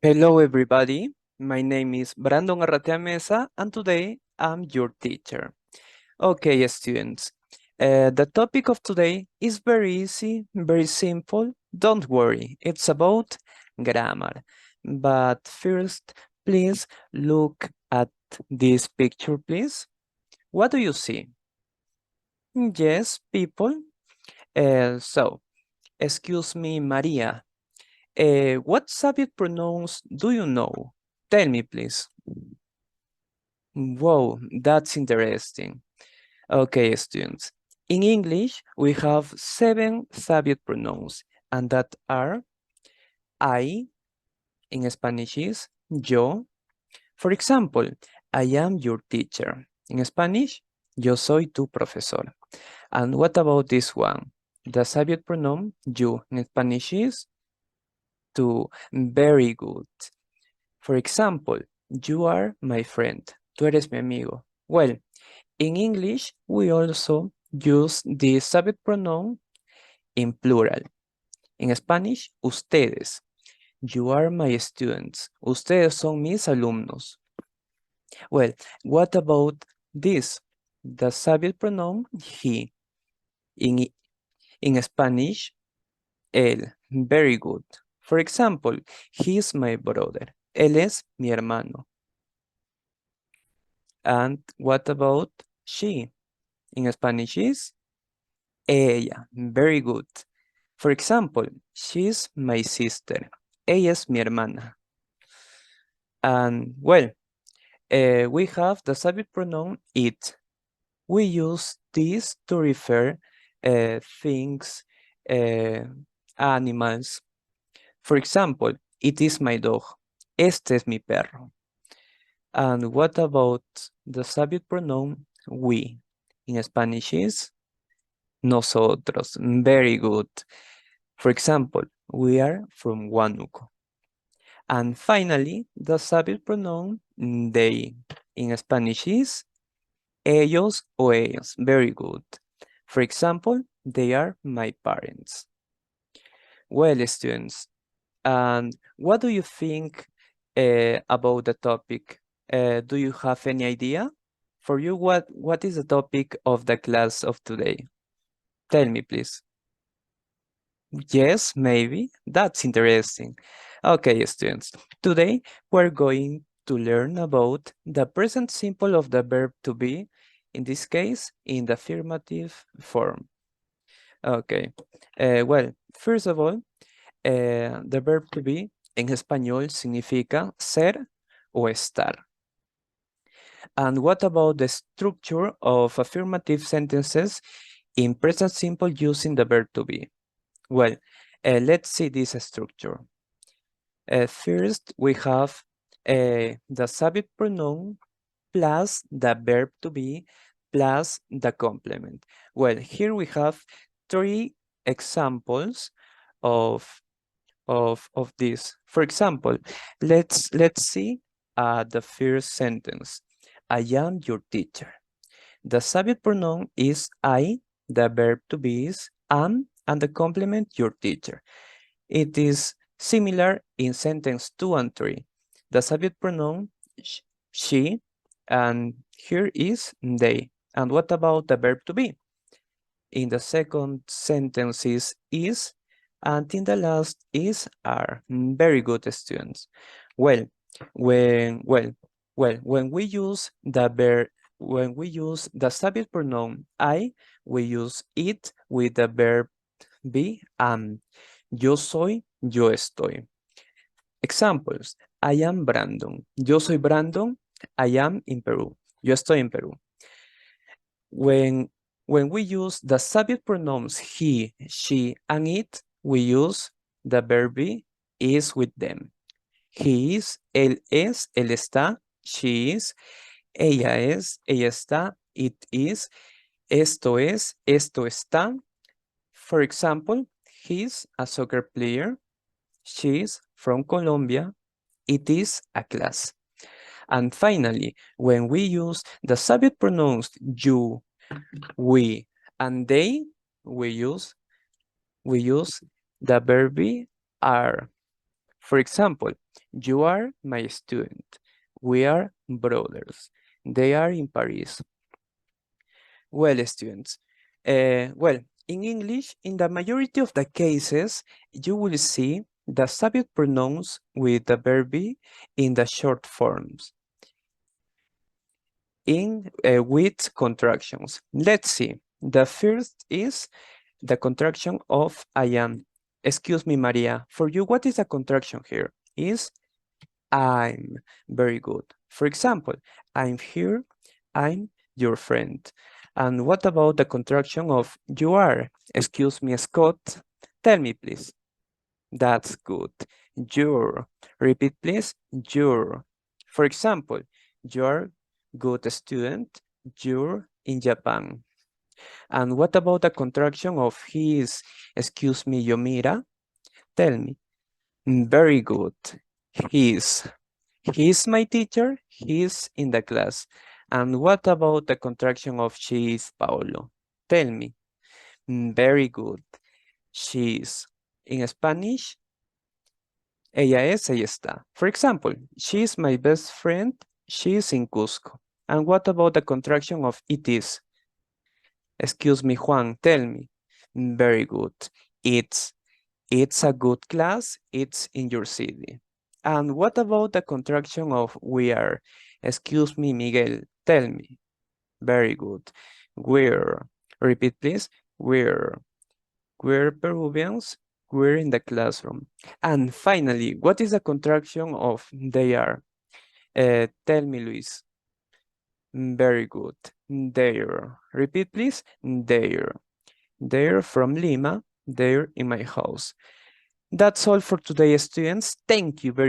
Hello, everybody. My name is Brandon Arratea Meza, and today I'm your teacher. Okay, students. The topic of today is very easy, very simple. Don't worry, it's about grammar. But first, please look at this picture, please. What do you see? Yes, people. Excuse me, Maria. What subject pronouns do you know? Tell me, please. Wow, that's interesting. Okay, students. In English, we have 7 subject pronouns, and that are I, in Spanish is yo. For example, I am your teacher. In Spanish, yo soy tu profesor. And what about this one? The subject pronoun you in Spanish is tu. Very good. For example, you are my friend. Tú eres mi amigo. Well, in English, we also use the subject pronoun in plural. In Spanish, ustedes. You are my students. Ustedes son mis alumnos. Well, what about this? The subject pronoun he. In, in Spanish, él. Very good. For example, he is my brother. Él es mi hermano. And what about she? In Spanish is ella. Very good. For example, she's my sister. Ella es mi hermana. And well, we have the subject pronoun it. We use this to refer things, animals. For example, it is my dog. Este es mi perro. And what about the subject pronoun we? In Spanish is nosotros. Very good. For example, we are from Huánuco. And finally, the subject pronoun they in Spanish is ellos o ellas. Very good. For example, they are my parents. Well, students, and what do you think about the topic? Do you have any idea? For you, what is the topic of the class of today? Tell me, please. Yes, maybe. That's interesting. Okay, students. Today we're going to learn about the present simple of the verb to be, in this case, in the affirmative form. Okay. Well, first of all, the verb to be en español significa ser o estar. And what about the structure of affirmative sentences in present simple using the verb to be? Well, let's see this structure. First, we have the subject pronoun plus the verb to be plus the complement. Well, here we have 3 examples of this. For example, let's see the first sentence. I am your teacher. The subject pronoun is I, the verb to be is am, and the complement your teacher. It is similar in sentence 2 and 3. The subject pronoun she, and here is they. And what about the verb to be? In the second sentence is, and in the last is are. Very good, students. Well, when we use the verb, when we use the subject pronoun I, we use it with the verb be am. Yo soy, yo estoy. Examples. I am Brandon. Yo soy Brandon. I am in Peru. Yo estoy en Perú. When we use the subject pronouns he, she, and it, we use the verb be is with them. He is, él es, él está, she is, ella es, ella está, it is, esto es, esto está. For example, he's a soccer player, she's from Colombia, it is a class. And finally, when we use the subject pronouns you, we, and they, we use the verb be are. For example, you are my student. We are brothers. They are in Paris. Well, students, well, in English, in the majority of the cases, you will see the subject pronouns with the verb be in the short forms with contractions. Let's see. The first is the contraction of I am. Excuse me, Maria. For you, what is a contraction here? Is I'm. Very good. For example, I'm here. I'm your friend. And what about the contraction of you are? Excuse me, Scott. Tell me, please. That's good. You're. Repeat, please. You're. For example, you're good student. You're in Japan. And what about the contraction of his? Excuse me, Yomira. Tell me. Very good. His. He's my teacher. He's in the class. And what about the contraction of she is Paolo? Tell me. Very good. She's. In Spanish, ella es, ella está. For example, she's my best friend. She's in Cusco. And what about the contraction of it is? Excuse me, Juan, tell me. Very good. It's. It's a good class. It's in your city. And what about the contraction of we are? Excuse me, Miguel, tell me. Very good. We're. Repeat, please. We're. We're Peruvians. We're in the classroom. And finally, what is the contraction of they are? Tell me, Luis. Very good. They're. Repeat, please. They're. They're from Lima. They're in my house. That's all for today, students. Thank you very